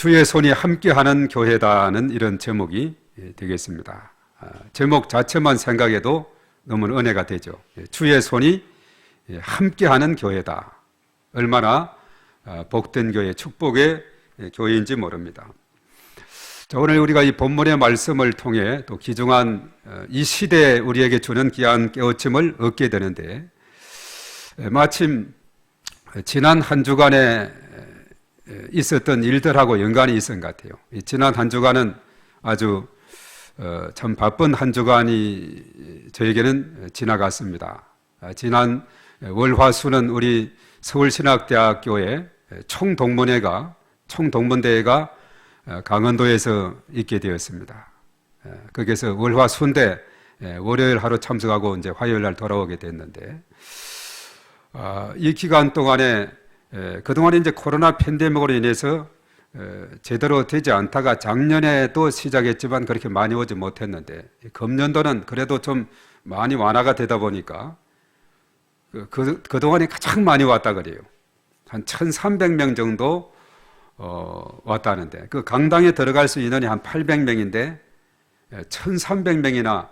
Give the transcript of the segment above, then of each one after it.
주의 손이 함께하는 교회다는 이런 제목이 되겠습니다. 제목 자체만 생각해도 너무 은혜가 되죠. 주의 손이 함께하는 교회다. 얼마나 복된 교회, 축복의 교회인지 모릅니다. 자, 오늘 우리가 이 본문의 말씀을 통해 또 귀중한 이 시대에 우리에게 주는 귀한 깨우침을 얻게 되는데, 마침 지난 한 주간에 있었던 일들하고 연관이 있은 것 같아요. 지난 한 주간은 아주 참 바쁜 한 주간이 저에게는 지나갔습니다. 지난 월화수는 우리 서울신학대학교의 총동문대회가 강원도에서 있게 되었습니다. 거기서 월화수인데 월요일 하루 참석하고 이제 화요일 날 돌아오게 됐는데, 이 기간 동안에 그동안에 이제 코로나 팬데믹으로 인해서 제대로 되지 않다가 작년에도 시작했지만 그렇게 많이 오지 못했는데, 금년도는 그래도 좀 많이 완화가 되다 보니까 그동안에 가장 많이 왔다 그래요. 한 1,300명 정도 왔다는데, 그 강당에 들어갈 수 인원이 한 800명인데 1,300명이나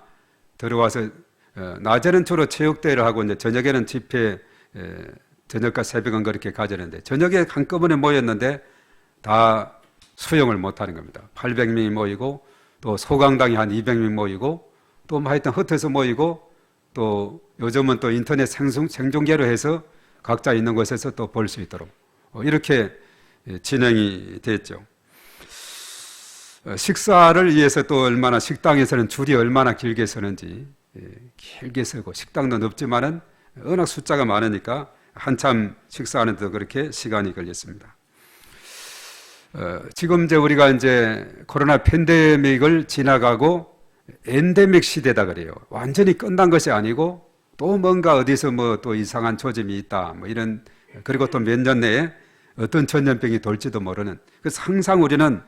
들어와서 낮에는 주로 체육대회를 하고 이제 저녁에는 집회, 저녁과 새벽은 그렇게 가졌는데, 저녁에 한꺼번에 모였는데 다 수용을 못하는 겁니다. 800명이 모이고 또 소강당이 한 200명 모이고 또 하여튼 흩어서 모이고, 또 요즘은 또 인터넷 생중계로 해서 각자 있는 곳에서 또 볼 수 있도록 이렇게 진행이 됐죠. 식사를 위해서 또 얼마나 식당에서는 줄이 얼마나 길게 서는지, 길게 서고 식당도 넓지만은 워낙 숫자가 많으니까 한참 식사하는데도 그렇게 시간이 걸렸습니다. 지금 이제 우리가 이제 코로나 팬데믹을 지나가고 엔데믹 시대다 그래요. 완전히 끝난 것이 아니고 또 뭔가 어디서 뭐 또 이상한 조짐이 있다 뭐 이런, 그리고 또 몇 년 내에 어떤 전염병이 돌지도 모르는, 그래서 항상 우리는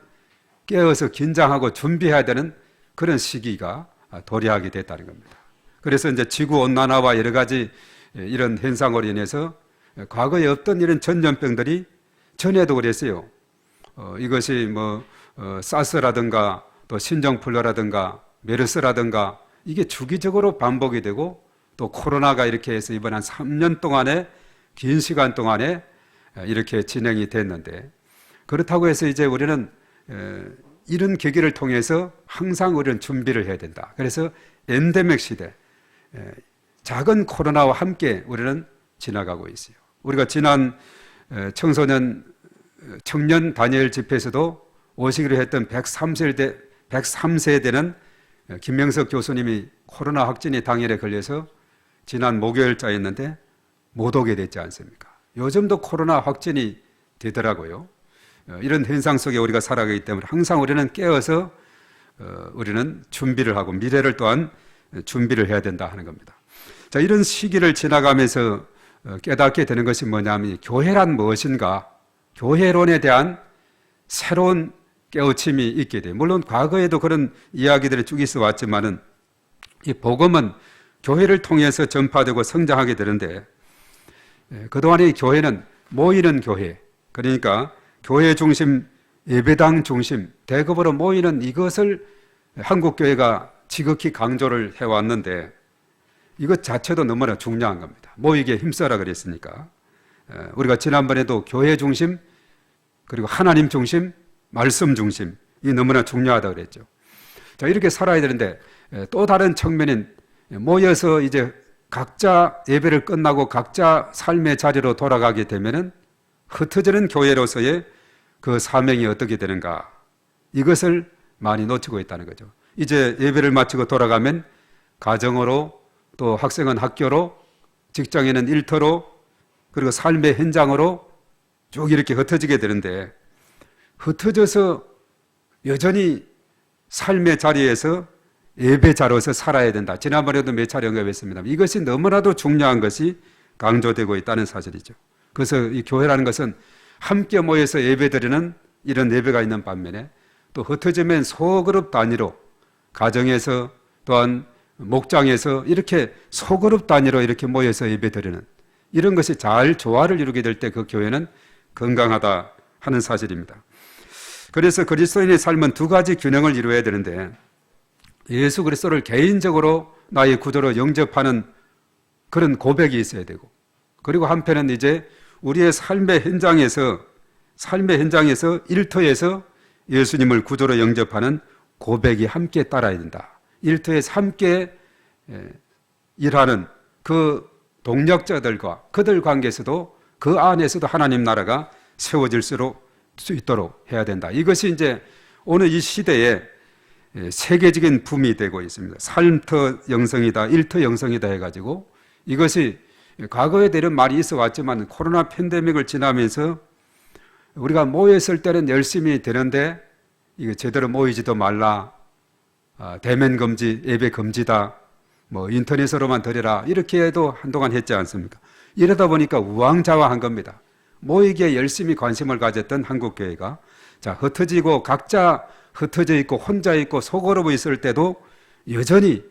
깨어서 긴장하고 준비해야 되는 그런 시기가 도래하게 됐다는 겁니다. 그래서 이제 지구 온난화와 여러 가지 이런 현상으로 인해서 과거에 없던 이런 전염병들이 전에도 그랬어요. 이것이 뭐 사스라든가 또 신종플루라든가 메르스라든가 이게 주기적으로 반복이 되고, 또 코로나가 이렇게 해서 이번 한 3년 동안에 긴 시간 동안에 이렇게 진행이 됐는데, 그렇다고 해서 이제 우리는 이런 계기를 통해서 항상 우리는 준비를 해야 된다. 그래서 엔데믹 시대, 작은 코로나와 함께 우리는 지나가고 있어요. 우리가 지난 청년 다니엘 집회에서도 오시기로 했던 103세 되는 김명석 교수님이 코로나 확진이 당일에 걸려서 지난 목요일자였는데 못 오게 됐지 않습니까? 요즘도 코로나 확진이 되더라고요. 이런 현상 속에 우리가 살아가기 때문에 항상 우리는 깨어서 우리는 준비를 하고 미래를 또한 준비를 해야 된다 하는 겁니다. 자, 이런 시기를 지나가면서 깨닫게 되는 것이 뭐냐면, 교회란 무엇인가, 교회론에 대한 새로운 깨우침이 있게 돼요. 물론 과거에도 그런 이야기들이 쭉 있어 왔지만은 이 복음은 교회를 통해서 전파되고 성장하게 되는데, 그동안의 교회는 모이는 교회, 그러니까 교회 중심, 예배당 중심, 대급으로 모이는 이것을 한국교회가 지극히 강조를 해왔는데, 이것 자체도 너무나 중요한 겁니다. 모이기에 힘써라 그랬으니까. 우리가 지난번에도 교회 중심, 그리고 하나님 중심, 말씀 중심, 이 너무나 중요하다고 그랬죠. 자, 이렇게 살아야 되는데, 또 다른 측면인 모여서 이제 각자 예배를 끝나고 각자 삶의 자리로 돌아가게 되면은 흩어지는 교회로서의 그 사명이 어떻게 되는가, 이것을 많이 놓치고 있다는 거죠. 이제 예배를 마치고 돌아가면 가정으로, 또 학생은 학교로, 직장에는 일터로, 그리고 삶의 현장으로 쭉 이렇게 흩어지게 되는데, 흩어져서 여전히 삶의 자리에서 예배자로서 살아야 된다. 지난번에도 몇 차례 언급했습니다. 이것이 너무나도 중요한 것이 강조되고 있다는 사실이죠. 그래서 이 교회라는 것은 함께 모여서 예배드리는 이런 예배가 있는 반면에, 또 흩어지면 소그룹 단위로, 가정에서 또한 목장에서 이렇게 소그룹 단위로 이렇게 모여서 예배드리는 이런 것이 잘 조화를 이루게 될 때 그 교회는 건강하다 하는 사실입니다. 그래서 그리스도인의 삶은 두 가지 균형을 이루어야 되는데 예수 그리스도를 개인적으로 나의 구주로 영접하는 그런 고백이 있어야 되고, 그리고 한편은 이제 우리의 삶의 현장에서 일터에서 예수님을 구주로 영접하는 고백이 함께 따라야 된다. 일터에서 함께 일하는 그 동력자들과 그들 관계에서도 그 안에서도 하나님 나라가 세워질 수 있도록 해야 된다. 이것이 이제 오늘 이 시대에 세계적인 붐이 되고 있습니다. 삶터 영성이다, 일터 영성이다 해가지고 이것이 과거에 이런 말이 있어 왔지만 코로나 팬데믹을 지나면서 우리가 모였을 때는 열심히 되는데 이거 제대로 모이지도 말라, 대면 금지, 예배 금지다, 뭐 인터넷으로만 드려라, 이렇게 해도 한동안 했지 않습니까? 이러다 보니까 우왕좌왕한 겁니다. 모이기에 열심히 관심을 가졌던 한국교회가 흩어지고 각자 흩어져 있고 혼자 있고 소그룹 있을 때도 여전히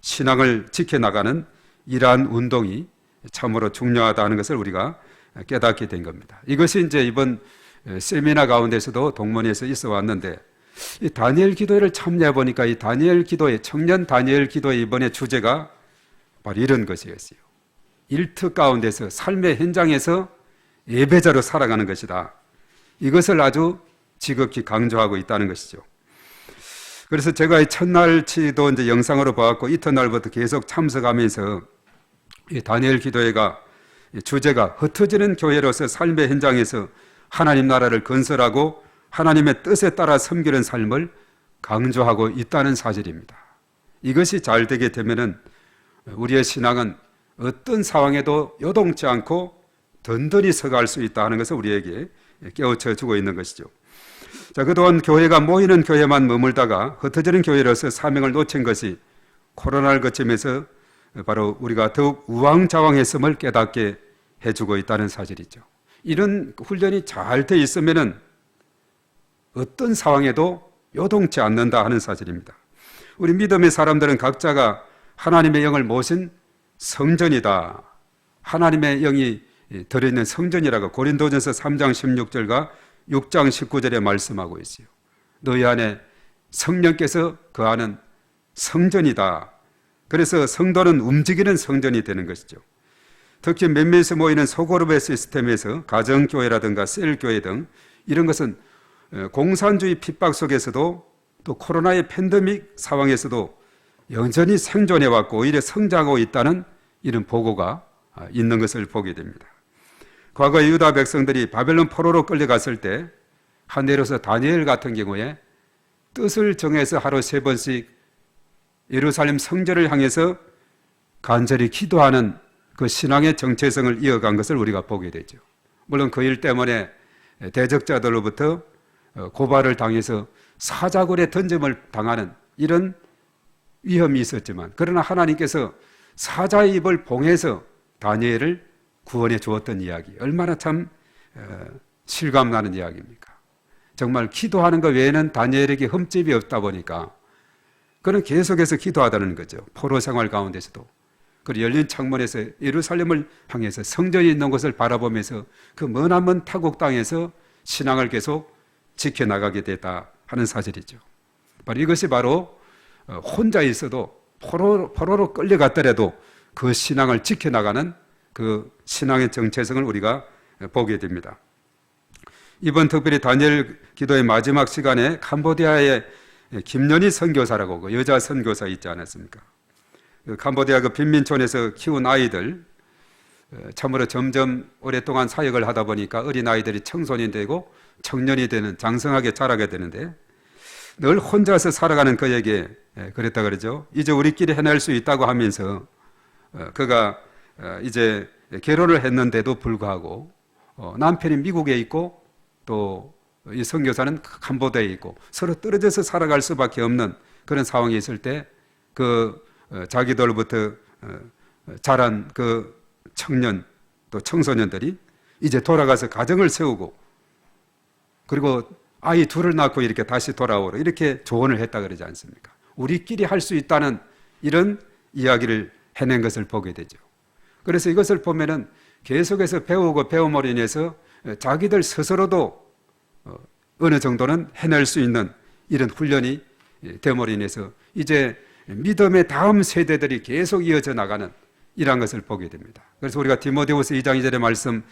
신앙을 지켜나가는 이러한 운동이 참으로 중요하다는 것을 우리가 깨닫게 된 겁니다. 이것이 이제 이번 세미나 가운데서도 동문회에서 있어 왔는데, 이 다니엘 기도회를 참여해 보니까 이 다니엘 기도회, 청년 다니엘 기도회 이번에 주제가 바로 이런 것이었어요. 일터 가운데서 삶의 현장에서 예배자로 살아가는 것이다. 이것을 아주 지극히 강조하고 있다는 것이죠. 그래서 제가 이 첫날치도 이제 영상으로 봐왔고 이튿날부터 계속 참석하면서 이 다니엘 기도회가 주제가 흩어지는 교회로서 삶의 현장에서 하나님 나라를 건설하고 하나님의 뜻에 따라 섬기는 삶을 강조하고 있다는 사실입니다. 이것이 잘 되게 되면은 우리의 신앙은 어떤 상황에도 요동치 않고 든든히 서갈 수 있다 하는 것을 우리에게 깨우쳐 주고 있는 것이죠. 그동안 교회가 모이는 교회만 머물다가 흩어지는 교회로서 사명을 놓친 것이 코로나를 거치면서 바로 우리가 더욱 우왕좌왕했음을 깨닫게 해주고 있다는 사실이죠. 이런 훈련이 잘 돼 있으면은 어떤 상황에도 요동치 않는다 하는 사실입니다. 우리 믿음의 사람들은 각자가 하나님의 영을 모신 성전이다. 하나님의 영이 들어있는 성전이라고 고린도전서 3장 16절과 6장 19절에 말씀하고 있어요. 너희 안에 성령께서 거하는 성전이다. 그래서 성도는 움직이는 성전이 되는 것이죠. 특히 몇몇이 모이는 소그룹의 시스템에서 가정교회라든가 셀교회 등 이런 것은 공산주의 핍박 속에서도 또 코로나의 팬데믹 상황에서도 여전히 생존해왔고 오히려 성장하고 있다는 이런 보고가 있는 것을 보게 됩니다. 과거 유다 백성들이 바벨론 포로로 끌려갔을 때 한예로서 다니엘 같은 경우에 뜻을 정해서 하루 3번씩 예루살렘 성전을 향해서 간절히 기도하는 그 신앙의 정체성을 이어간 것을 우리가 보게 되죠. 물론 그 일 때문에 대적자들로부터 고발을 당해서 사자굴에 던짐을 당하는 이런 위험이 있었지만, 그러나 하나님께서 사자의 입을 봉해서 다니엘을 구원해 주었던 이야기, 얼마나 참 실감나는 이야기입니까? 정말 기도하는 것 외에는 다니엘에게 흠집이 없다 보니까 그는 계속해서 기도하다는 거죠. 포로 생활 가운데서도. 그리고 열린 창문에서 예루살렘을 향해서 성전이 있는 곳을 바라보면서 그 머나먼 타국 땅에서 신앙을 계속 지켜나가게 됐다 하는 사실이죠. 바로 이것이 바로 혼자 있어도 포로로 끌려갔더라도 그 신앙을 지켜나가는 그 신앙의 정체성을 우리가 보게 됩니다. 이번 특별히 다니엘 기도의 마지막 시간에 캄보디아의 김연희 선교사라고 그 여자 선교사 있지 않았습니까? 그 캄보디아 그 빈민촌에서 키운 아이들, 참으로 점점 오랫동안 사역을 하다 보니까 어린 아이들이 청소년이 되고 청년이 되는, 장성하게 자라게 되는데 늘 혼자서 살아가는 그에게 그랬다 그러죠. 이제 우리끼리 해낼 수 있다고 하면서 그가 이제 결혼을 했는데도 불구하고 남편이 미국에 있고 또 이 선교사는 캄보디아에 있고 서로 떨어져서 살아갈 수밖에 없는 그런 상황이 있을 때 그 자기들부터 자란 그 청년 또 청소년들이 이제 돌아가서 가정을 세우고 그리고 아이 둘을 낳고 이렇게 다시 돌아오라 이렇게 조언을 했다 그러지 않습니까? 우리끼리 할 수 있다는 이런 이야기를 해낸 것을 보게 되죠. 그래서 이것을 보면은 계속해서 배우고 배움으로 인해서 자기들 스스로도 어느 정도는 해낼 수 있는 이런 훈련이 됨으로 인해서 이제 믿음의 다음 세대들이 계속 이어져 나가는 이러한 것을 보게 됩니다. 그래서 우리가 디모데후서 2장 2절의 말씀,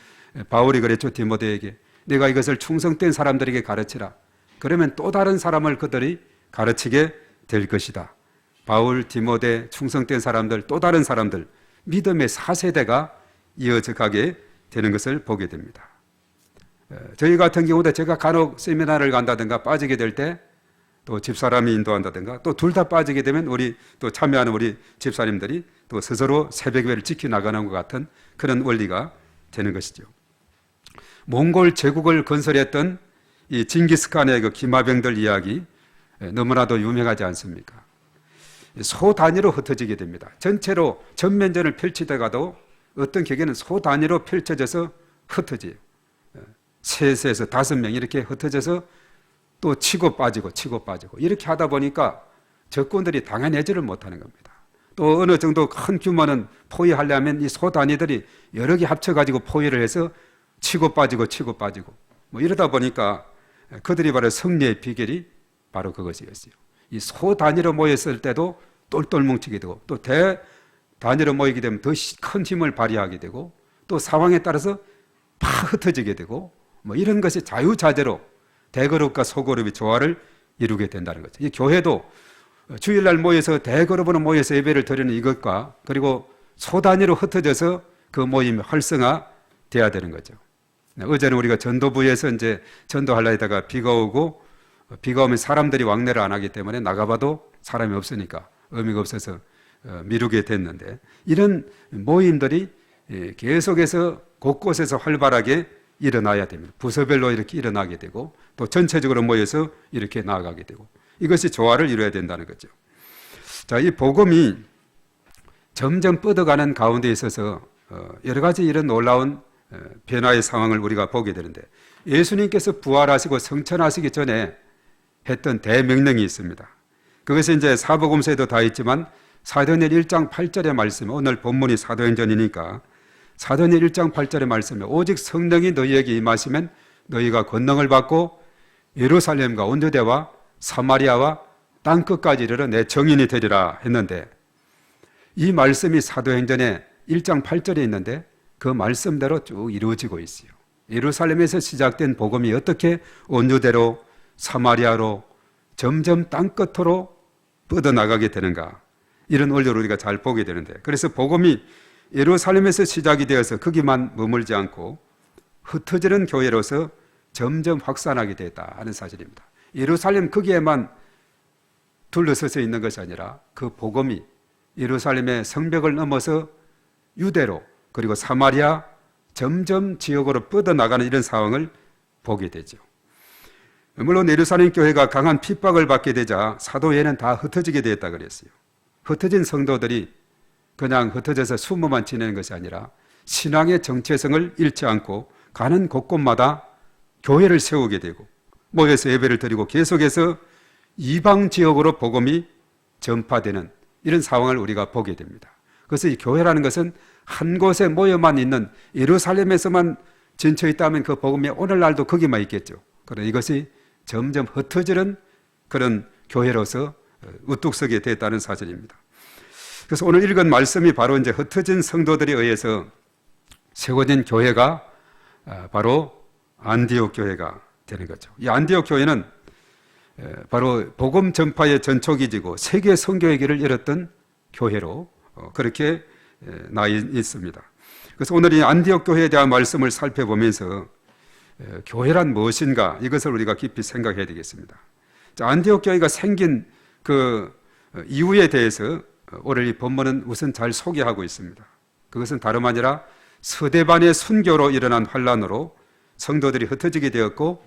바울이 그랬죠. 디모데에게 내가 이것을 충성된 사람들에게 가르치라. 그러면 또 다른 사람을 그들이 가르치게 될 것이다. 바울, 디모데, 충성된 사람들, 또 다른 사람들, 믿음의 4세대가 이어져 가게 되는 것을 보게 됩니다. 저희 같은 경우도 제가 간혹 세미나를 간다든가 빠지게 될 때 또 집사람이 인도한다든가 또 둘 다 빠지게 되면 우리 또 참여하는 우리 집사님들이 또 스스로 새벽예배를 지켜나가는 것 같은 그런 원리가 되는 것이죠. 몽골 제국을 건설했던 이 징기스칸의 그 기마병들 이야기 너무나도 유명하지 않습니까? 소 단위로 흩어지게 됩니다. 전체로 전면전을 펼치다가도 어떤 격에는 소 단위로 펼쳐져서 흩어져요. 셋에서 5명 이렇게 흩어져서 또 치고 빠지고 이렇게 하다 보니까 적군들이 당해내지를 못하는 겁니다. 또 어느 정도 큰 규모는 포위하려면 이 소 단위들이 여러 개 합쳐가지고 포위를 해서 치고 빠지고 뭐 이러다 보니까 그들이 바로 승리의 비결이 바로 그것이었어요. 이 소 단위로 모였을 때도 똘똘 뭉치게 되고 또 대 단위로 모이게 되면 더 큰 힘을 발휘하게 되고 또 상황에 따라서 팍 흩어지게 되고 뭐 이런 것이 자유자재로 대그룹과 소그룹이 조화를 이루게 된다는 거죠. 이 교회도 주일날 모여서 대그룹으로 모여서 예배를 드리는 이것과 그리고 소 단위로 흩어져서 그 모임이 활성화돼야 되는 거죠. 어제는 우리가 전도부에서 이제 전도하려다가 비가 오고 비가 오면 사람들이 왕래를 안 하기 때문에 나가봐도 사람이 없으니까 의미가 없어서 미루게 됐는데 이런 모임들이 계속해서 곳곳에서 활발하게 일어나야 됩니다. 부서별로 이렇게 일어나게 되고 또 전체적으로 모여서 이렇게 나아가게 되고 이것이 조화를 이루어야 된다는 거죠. 자, 이 복음이 점점 뻗어가는 가운데 있어서 여러 가지 이런 놀라운 변화의 상황을 우리가 보게 되는데 예수님께서 부활하시고 성천하시기 전에 했던 대명령이 있습니다. 그것이 이제 사복음서에도 다 있지만 사도행전 1장 8절의 말씀, 오늘 본문이 사도행전이니까 사도행전 1장 8절의 말씀에 오직 성령이 너희에게 임하시면 너희가 권능을 받고 예루살렘과 온 유대와 사마리아와 땅끝까지 이르러 내 증인이 되리라 했는데 이 말씀이 사도행전에 1장 8절에 있는데 그 말씀대로 쭉 이루어지고 있어요. 예루살렘에서 시작된 복음이 어떻게 온 유대로 사마리아로 점점 땅끝으로 뻗어나가게 되는가 이런 원리를 우리가 잘 보게 되는데 그래서 복음이 예루살렘에서 시작이 되어서 거기만 머물지 않고 흩어지는 교회로서 점점 확산하게 됐다 하는 사실입니다. 예루살렘 거기에만 둘러서서 있는 것이 아니라 그 복음이 예루살렘의 성벽을 넘어서 유대로 그리고 사마리아 점점 지역으로 뻗어나가는 이런 상황을 보게 되죠. 물론 예루살렘 교회가 강한 핍박을 받게 되자 사도회는 다 흩어지게 되었다 그랬어요. 흩어진 성도들이 그냥 흩어져서 수모만 지내는 것이 아니라 신앙의 정체성을 잃지 않고 가는 곳곳마다 교회를 세우게 되고 모여서 예배를 드리고 계속해서 이방 지역으로 복음이 전파되는 이런 상황을 우리가 보게 됩니다. 그래서 이 교회라는 것은 한 곳에 모여만 있는 예루살렘에서만 진쳐 있다면 그 복음이 오늘날도 거기만 있겠죠. 그러나 이것이 점점 흩어지는 그런 교회로서 우뚝 서게 됐다는 사실입니다. 그래서 오늘 읽은 말씀이 바로 이제 흩어진 성도들에 의해서 세워진 교회가 바로 안디옥 교회가 되는 거죠. 이 안디옥 교회는 바로 복음 전파의 전초기지고 세계 선교의 길을 열었던 교회로 그렇게 나 있습니다. 그래서 오늘 이 안디옥 교회에 대한 말씀을 살펴보면서 교회란 무엇인가 이것을 우리가 깊이 생각해야 되겠습니다. 자, 안디옥 교회가 생긴 그 이유에 대해서 오늘 이 본문은 우선 잘 소개하고 있습니다. 그것은 다름 아니라 서대반의 순교로 일어난 환란으로 성도들이 흩어지게 되었고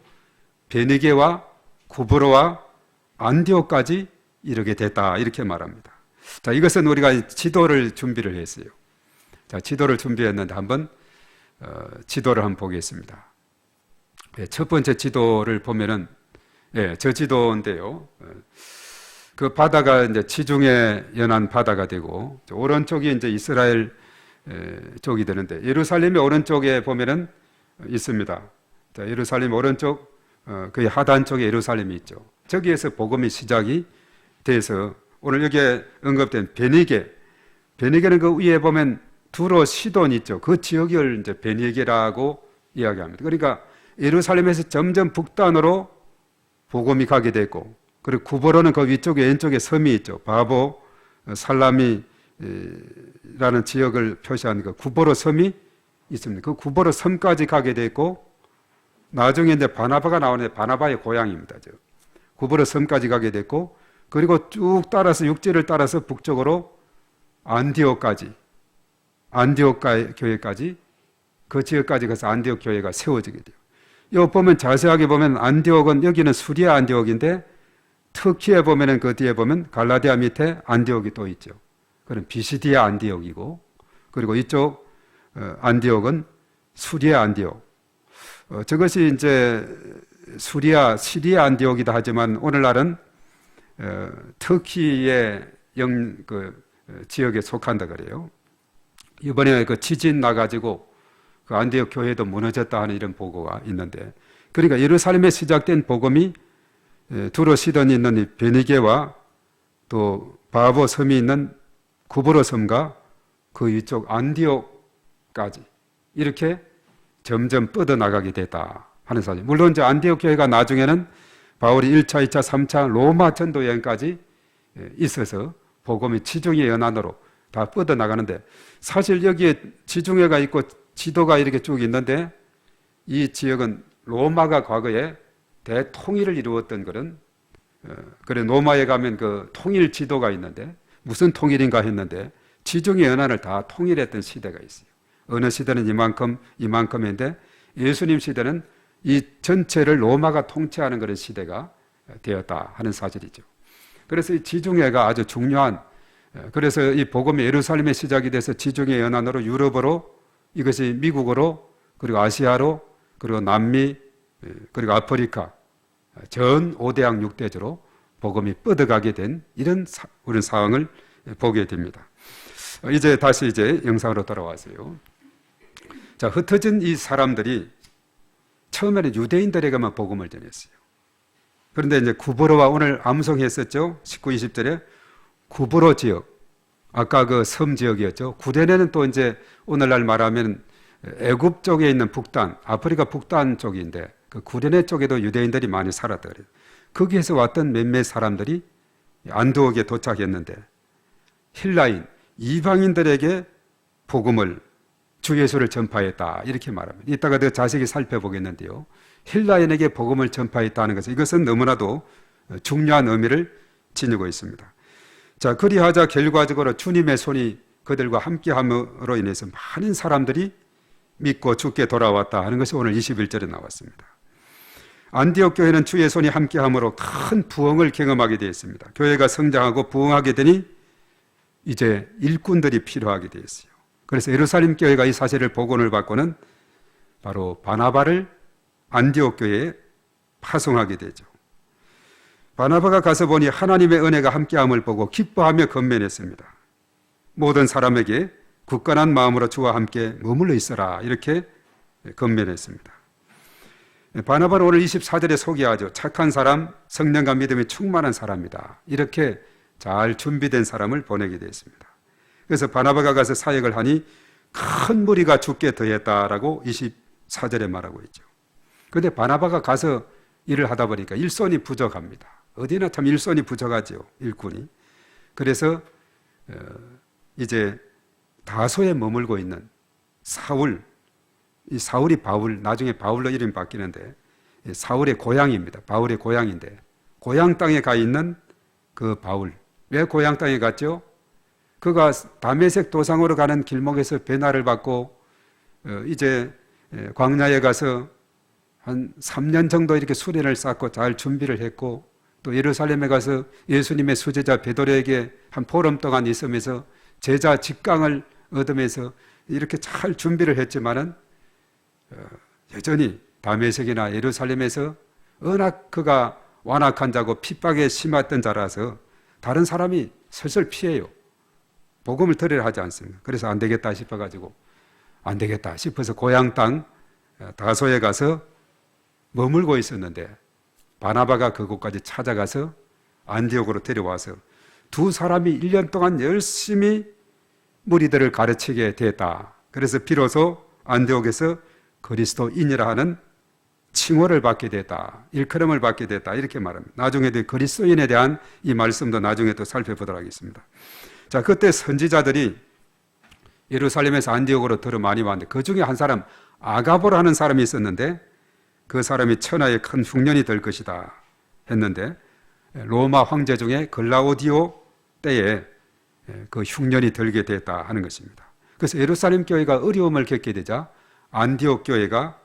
베니게와 구브로와 안디옥까지 이르게 됐다 이렇게 말합니다. 자, 이것은 우리가 지도를 준비를 했어요. 자, 지도를 준비했는데 한번 지도를 한번 보겠습니다. 첫 번째 지도를 보면은 저 지도인데요. 그 바다가 이제 지중해 연안 바다가 되고 오른쪽이 이제 이스라엘 쪽이 되는데 예루살렘의 오른쪽에 보면은 있습니다. 자, 예루살렘 오른쪽 거의 하단 쪽에 예루살렘이 있죠. 저기에서 복음이 시작이 돼서 오늘 여기에 언급된 베니게는 그 위에 보면 두로 시돈 있죠. 그 지역을 이제 베니게라고 이야기합니다. 그러니까 예루살렘에서 점점 북단으로 복음이 가게 됐고, 그리고 구보로는 그 위쪽에 왼쪽에 섬이 있죠. 바보 살라미라는 지역을 표시하는 그 구보로 섬이 있습니다. 그 구보로 섬까지 가게 됐고, 나중에 이제 바나바가 나오는데 바나바의 고향입니다. 구보로 섬까지 가게 됐고, 그리고 쭉 따라서 육지를 따라서 북쪽으로 안디옥 교회까지 그 지역까지 가서 안디옥 교회가 세워지게 돼요. 여기 보면 자세하게 보면 안디옥은 여기는 수리아 안디옥인데 터키에 보면은 그 뒤에 보면 갈라디아 밑에 안디옥이 또 있죠. 그럼 비시디아 안디옥이고, 그리고 이쪽 안디옥은 수리아 안디옥. 저것이 이제 시리아 안디옥이다 하지만 오늘날은 터키의 지역에 속한다 그래요. 이번에 그 지진 나가지고 그 안디옥 교회도 무너졌다 하는 이런 보고가 있는데, 그러니까 예루살렘에 시작된 복음이 두로 시돈이 있는 이 베니게와 또 바보 섬이 있는 구브로 섬과 그 위쪽 안디옥까지 이렇게 점점 뻗어나가게 됐다 하는 사실. 물론 이제 안디옥 교회가 나중에는 바울이 1차, 2차, 3차 로마 전도 여행까지 있어서 복음이 지중해 연안으로 다 뻗어나가는데, 사실 여기에 지중해가 있고 지도가 이렇게 쭉 있는데 이 지역은 로마가 과거에 대통일을 이루었던 그런 로마에 가면 그 통일 지도가 있는데 무슨 통일인가 했는데 지중해 연안을 다 통일했던 시대가 있어요. 어느 시대는 이만큼인데 예수님 시대는 이 전체를 로마가 통치하는 그런 시대가 되었다 하는 사실이죠. 그래서 이 지중해가 아주 중요한, 그래서 이 복음이 예루살렘에 시작이 돼서 지중해 연안으로 유럽으로, 이것이 미국으로, 그리고 아시아로, 그리고 남미, 그리고 아프리카 전 5대양 6대주로 복음이 뻗어가게 된 이런 상황을 보게 됩니다. 이제 다시 영상으로 돌아와서요. 자, 흩어진 이 사람들이 처음에는 유대인들에게만 복음을 전했어요. 그런데 이제 구브로와 오늘 암송했었죠. 19, 20절에 구브로 지역, 아까 그 섬 지역이었죠. 구데네는 또 이제 오늘날 말하면 애굽 쪽에 있는 북단, 아프리카 북단 쪽인데 그 구데네 쪽에도 유대인들이 많이 살았다 그래요. 거기에서 왔던 몇몇 사람들이 안디옥에 도착했는데 힐라인, 이방인들에게 복음을, 주 예수를 전파했다 이렇게 말합니다. 이따가 더 자세히 살펴보겠는데요. 힐라인에게 복음을 전파했다는 것은 이것은 너무나도 중요한 의미를 지니고 있습니다. 자, 그리하자 결과적으로 주님의 손이 그들과 함께함으로 인해서 많은 사람들이 믿고 주께 돌아왔다 하는 것이 오늘 21절에 나왔습니다. 안디옥 교회는 주의 손이 함께함으로 큰 부흥을 경험하게 되었습니다. 교회가 성장하고 부흥하게 되니 이제 일꾼들이 필요하게 되었어요. 그래서 예루살렘 교회가 이 사실을 복원을 받고는 바로 바나바를 안디옥 교회에 파송하게 되죠. 바나바가 가서 보니 하나님의 은혜가 함께함을 보고 기뻐하며 건면했습니다. 모든 사람에게 굳건한 마음으로 주와 함께 머물러 있어라 이렇게 건면했습니다. 바나바는 오늘 24절에 소개하죠. 착한 사람, 성령과 믿음이 충만한 사람이다. 이렇게 잘 준비된 사람을 보내게 되었습니다. 그래서 바나바가 가서 사역을 하니 큰 무리가 죽게 더했다라고 24절에 말하고 있죠. 그런데 바나바가 가서 일을 하다 보니까 일손이 부족합니다. 어디나 참 일손이 부족하죠, 일꾼이. 그래서 이제 다소에 머물고 있는 사울, 이 사울이 바울, 나중에 바울로 이름이 바뀌는데 사울의 고향입니다. 바울의 고향인데 고향 땅에 가 있는 그 바울, 왜 고향 땅에 갔죠? 그가 다메섹 도상으로 가는 길목에서 배나를 받고 이제 광야에 가서 한 3년 정도 이렇게 수련을 쌓고 잘 준비를 했고, 또 예루살렘에 가서 예수님의 수제자 베드로에게 한 보름 동안 있으면서 제자 직강을 얻으면서 이렇게 잘 준비를 했지만은 여전히 다메섹이나 예루살렘에서 워낙 그가 완악한 자고 핍박에 심했던 자라서 다른 사람이 슬슬 피해요. 복음을 들으려 하지 않습니다. 그래서 안 되겠다 싶어서 고향 땅 다소에 가서 머물고 있었는데 바나바가 그곳까지 찾아가서 안디옥으로 데려와서 두 사람이 1년 동안 열심히 무리들을 가르치게 됐다. 그래서 비로소 안디옥에서 그리스도인이라 하는 칭호를 받게 됐다. 일컬음을 받게 됐다. 이렇게 말합니다. 나중에도 그리스도인에 대한 이 말씀도 나중에 또 살펴보도록 하겠습니다. 자, 그때 선지자들이 예루살렘에서 안디옥으로 들어 많이 왔는데 그 중에 한 사람 아가보라 하는 사람이 있었는데 그 사람이 천하의 큰 흉년이 될 것이다 했는데 로마 황제 중에 글라우디오 때에 그 흉년이 들게 됐다 하는 것입니다. 그래서 예루살렘 교회가 어려움을 겪게 되자 안디옥 교회가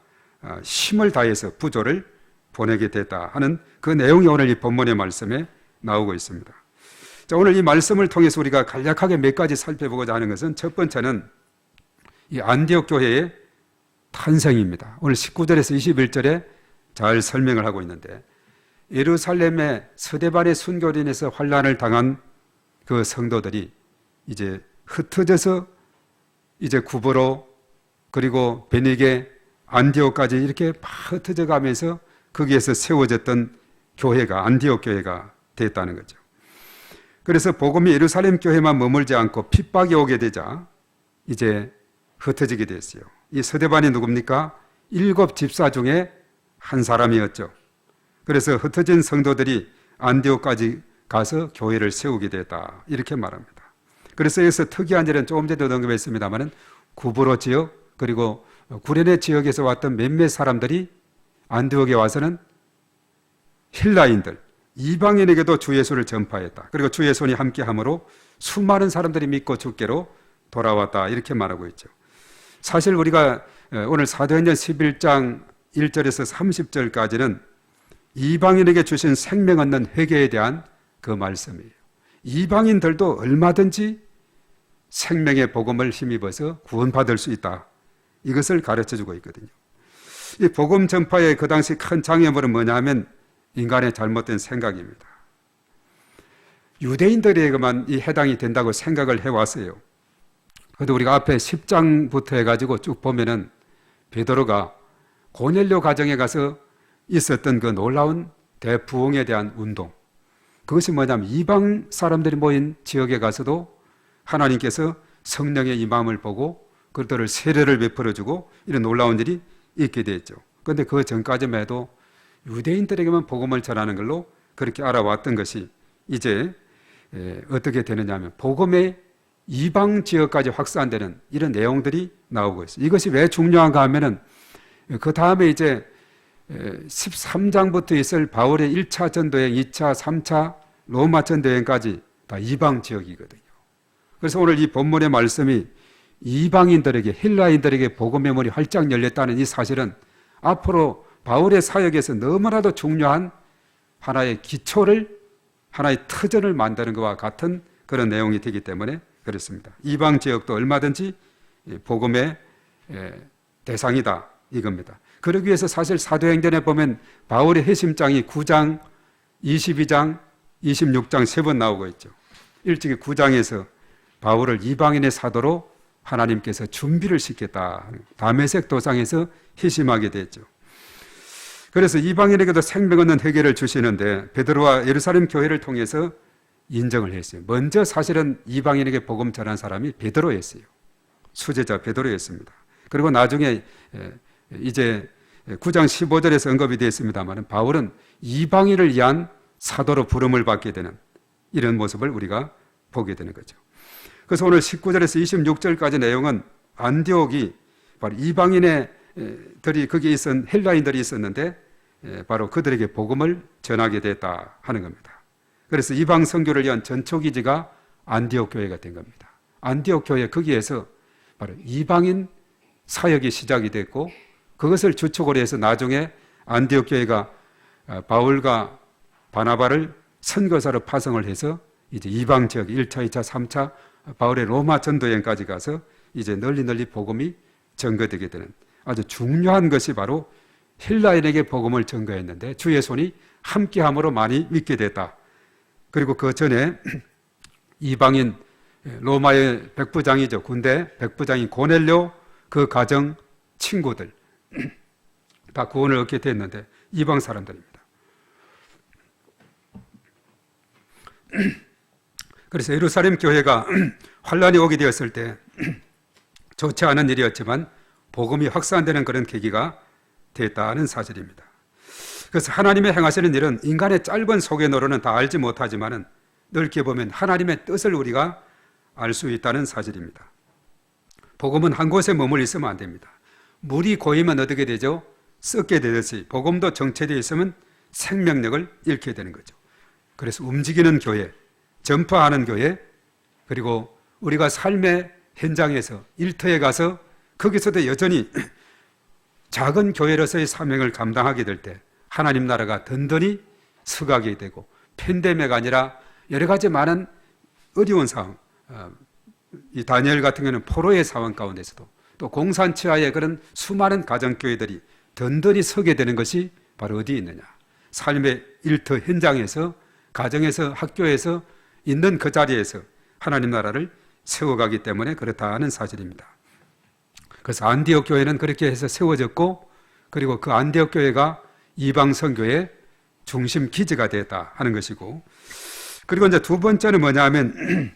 힘을 다해서 부조를 보내게 됐다 하는 그 내용이 오늘 이 본문의 말씀에 나오고 있습니다. 자, 오늘 이 말씀을 통해서 우리가 간략하게 몇 가지 살펴보고자 하는 것은 첫 번째는 이 안디옥 교회의 탄생입니다. 오늘 19절에서 21절에 잘 설명을 하고 있는데 예루살렘의 서대반의 순교로 인해서 환난을 당한 그 성도들이 이제 흩어져서 이제 구버로 그리고 베니게 안디옥까지 이렇게 흩어져 가면서 거기에서 세워졌던 교회가 안디옥 교회가 됐다는 거죠. 그래서 복음이 예루살렘 교회만 머물지 않고 핍박이 오게 되자 이제 흩어지게 됐어요. 이 서대반이 누굽니까? 7 집사 중에 한 사람이었죠. 그래서 흩어진 성도들이 안디옥까지 가서 교회를 세우게 됐다 이렇게 말합니다. 그래서 여기서 특이한 일은 조금 전에도 언급했습니다마는 구브로 지역 그리고 구레네 지역에서 왔던 몇몇 사람들이 안디옥에 와서는 헬라인들 이방인에게도 주 예수를 전파했다. 그리고 주 예수님이 함께함으로 수많은 사람들이 믿고 주께로 돌아왔다 이렇게 말하고 있죠. 사실 우리가 오늘 사도행전 11장 1절에서 30절까지는 이방인에게 주신 생명 얻는 회개에 대한 그 말씀이에요. 이방인들도 얼마든지 생명의 복음을 힘입어서 구원받을 수 있다. 이것을 가르쳐주고 있거든요. 이 복음 전파의 그 당시 큰 장애물은 뭐냐 하면 인간의 잘못된 생각입니다. 유대인들에게만 이 해당이 된다고 생각을 해왔어요. 그런데 우리가 앞에 10장부터 해가지고 쭉 보면은 베드로가 고넬료 가정에 가서 있었던 그 놀라운 대부흥에 대한 운동, 그것이 뭐냐면 이방 사람들이 모인 지역에 가서도 하나님께서 성령의 임함을 보고 그들을 세례를 베풀어주고 이런 놀라운 일이 있게 됐죠. 그런데 그 전까지만 해도 유대인들에게만 복음을 전하는 걸로 그렇게 알아왔던 것이 이제 어떻게 되느냐 하면 복음의 이방 지역까지 확산되는 이런 내용들이 나오고 있어요. 이것이 왜 중요한가 하면은 그 다음에 이제 13장부터 있을 바울의 1차 전도여행, 2차, 3차 로마 전도여행까지 다 이방 지역이거든요. 그래서 오늘 이 본문의 말씀이 이방인들에게 헬라인들에게 복음의 문이 활짝 열렸다는 이 사실은 앞으로 바울의 사역에서 너무나도 중요한 하나의 기초를 하나의 터전을 만드는 것과 같은 그런 내용이 되기 때문에 그렇습니다. 이방 지역도 얼마든지 복음의 대상이다 이겁니다. 그러기 위해서 사실 사도행전에 보면 바울의 회심장이 9장, 22장, 26장 3번 나오고 있죠. 일찍이 9장에서 바울을 이방인의 사도로 하나님께서 준비를 시켰다. 다메섹 도상에서 회심하게 됐죠. 그래서 이방인에게도 생명 얻는 회개를 주시는데 베드로와 예루살렘 교회를 통해서 인정을 했어요. 먼저 사실은 이방인에게 복음 전한 사람이 베드로였어요. 수제자 베드로였습니다. 그리고 나중에 이제 9장 15절에서 언급이 되어 있습니다만 바울은 이방인을 위한 사도로 부름을 받게 되는 이런 모습을 우리가 보게 되는 거죠. 그래서 오늘 19절에서 26절까지 내용은 안디옥이 바로 이방인들이 거기에 있던 헬라인들이 있었는데 바로 그들에게 복음을 전하게 됐다 하는 겁니다. 그래서 이방 선교를 위한 전초기지가 안디옥 교회가 된 겁니다. 안디옥 교회 거기에서 바로 이방인 사역이 시작이 됐고 그것을 주축으로 해서 나중에 안디옥 교회가 바울과 바나바를 선교사로 파송을 해서 이제 이방 지역 1차, 2차, 3차 바울의 로마 전도여행까지 가서 이제 널리 복음이 전거되게 되는 아주 중요한 것이 바로 헬라인에게 복음을 전거했는데 주의 손이 함께함으로 많이 믿게 됐다. 그리고 그 전에 이방인 로마의 백부장이죠. 군대 백부장인 고넬료 그 가정 친구들 다 구원을 얻게 됐는데 이방 사람들입니다. 그래서 예루살렘 교회가 환란이 오게 되었을 때 좋지 않은 일이었지만 복음이 확산되는 그런 계기가 됐다는 사실입니다. 그래서 하나님의 행하시는 일은 인간의 짧은 소견으로는 다 알지 못하지만 넓게 보면 하나님의 뜻을 우리가 알 수 있다는 사실입니다. 복음은 한 곳에 머물러 있으면 안 됩니다. 물이 고이면 어떻게 되죠? 썩게 되듯이 복음도 정체되어 있으면 생명력을 잃게 되는 거죠. 그래서 움직이는 교회, 전파하는 교회, 그리고 우리가 삶의 현장에서 일터에 가서 거기서도 여전히 작은 교회로서의 사명을 감당하게 될 때 하나님 나라가 든든히 서가게 되고 팬데믹가 아니라 여러 가지 많은 어려운 상황, 이 다니엘 같은 경우는 포로의 상황 가운데서도 또 공산치하의 그런 수많은 가정교회들이 든든히 서게 되는 것이 바로 어디에 있느냐? 삶의 일터 현장에서, 가정에서, 학교에서 있는 그 자리에서 하나님 나라를 세워가기 때문에 그렇다는 사실입니다. 그래서 안디옥 교회는 그렇게 해서 세워졌고, 그리고 그 안디옥 교회가 이방 선교의 중심 기지가 되었다 하는 것이고, 그리고 이제 두 번째는 뭐냐 하면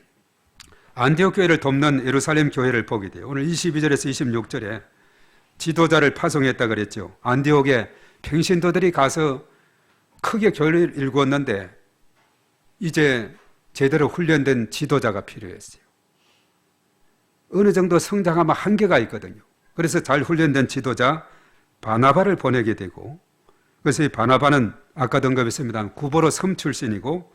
안디옥 교회를 돕는 예루살렘 교회를 보게 돼요. 오늘 22절에서 26절에 지도자를 파송했다 그랬죠. 안디옥에 평신도들이 가서 크게 교회를 일구었는데 이제 제대로 훈련된 지도자가 필요했어요. 어느 정도 성장하면 한계가 있거든요. 그래서 잘 훈련된 지도자 바나바를 보내게 되고, 그래서 이 바나바는 아까도 언급했습니다. 구보로 섬 출신이고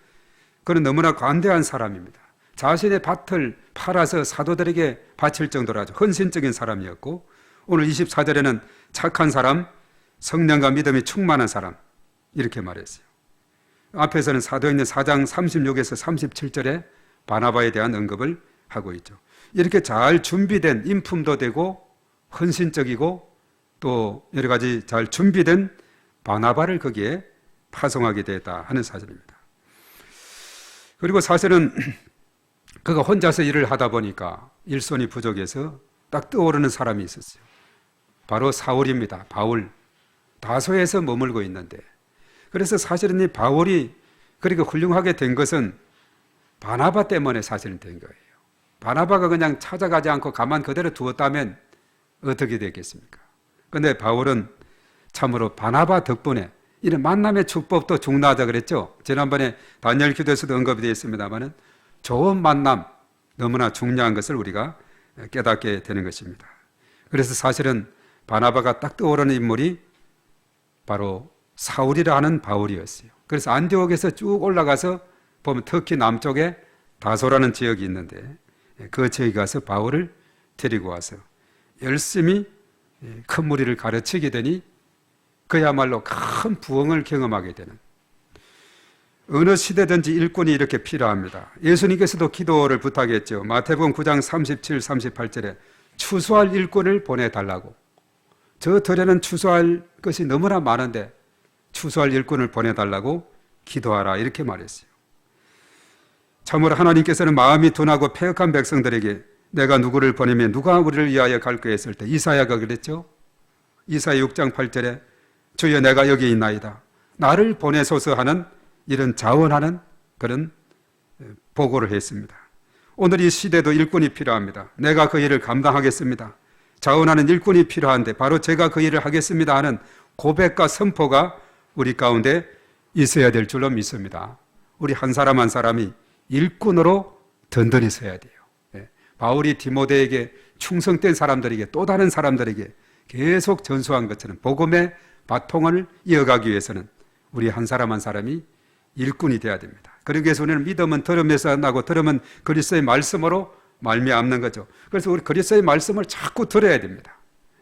그는 너무나 관대한 사람입니다. 자신의 밭을 팔아서 사도들에게 바칠 정도로 아주 헌신적인 사람이었고, 오늘 24절에는 착한 사람, 성령과 믿음이 충만한 사람 이렇게 말했어요. 앞에서는 사도행전 4장 36에서 37절에 바나바에 대한 언급을 하고 있죠. 이렇게 잘 준비된 인품도 되고 헌신적이고 또 여러 가지 잘 준비된 바나바를 거기에 파송하게 되었다 하는 사실입니다. 그리고 사실은 그가 혼자서 일을 하다 보니까 일손이 부족해서 딱 떠오르는 사람이 있었어요. 바로 사울입니다. 바울. 다소에서 머물고 있는데, 그래서 사실은 이 바울이 그렇게 훌륭하게 된 것은 바나바 때문에 사실은 된 거예요. 바나바가 그냥 찾아가지 않고 가만 그대로 두었다면 어떻게 되겠습니까? 그런데 바울은 참으로 바나바 덕분에 이런 만남의 축복도 중요하다 그랬죠. 지난번에 다니엘 기도에서도 언급이 되어 있습니다만 좋은 만남 너무나 중요한 것을 우리가 깨닫게 되는 것입니다. 그래서 사실은 바나바가 딱 떠오르는 인물이 바로 사울이라 하는 바울이었어요. 그래서 안디옥에서 쭉 올라가서 보면 특히 남쪽에 다소라는 지역이 있는데 그 지역에 가서 바울을 데리고 와서 열심히 큰 무리를 가르치게 되니 그야말로 큰 부흥을 경험하게 되는, 어느 시대든지 일꾼이 이렇게 필요합니다. 예수님께서도 기도를 부탁했죠. 마태복음 9장 37, 38절에 추수할 일꾼을 보내달라고. 저 들에는 추수할 것이 너무나 많은데 추수할 일꾼을 보내달라고 기도하라 이렇게 말했어요. 참으로 하나님께서는 마음이 둔하고 패역한 백성들에게 내가 누구를 보내면 누가 우리를 위하여 갈까 했을 때 이사야가 그랬죠. 이사야 6장 8절에 주여 내가 여기 있나이다. 나를 보내소서 하는 이런 자원하는 그런 보고를 했습니다. 오늘 이 시대도 일꾼이 필요합니다. 내가 그 일을 감당하겠습니다. 자원하는 일꾼이 필요한데 바로 제가 그 일을 하겠습니다 하는 고백과 선포가 우리 가운데 있어야 될 줄로 믿습니다. 우리 한 사람 한 사람이 일꾼으로 든든히 서야 돼요. 바울이 디모데에게 충성된 사람들에게 또 다른 사람들에게 계속 전수한 것처럼 복음의 바통을 이어가기 위해서는 우리 한 사람 한 사람이 일꾼이 되어야 됩니다. 그러기 위해서 우리는 믿음은 들음에서 나고 들음은 그리스도의 말씀으로 말미암는 거죠. 그래서 우리 그리스도의 말씀을 자꾸 들어야 됩니다.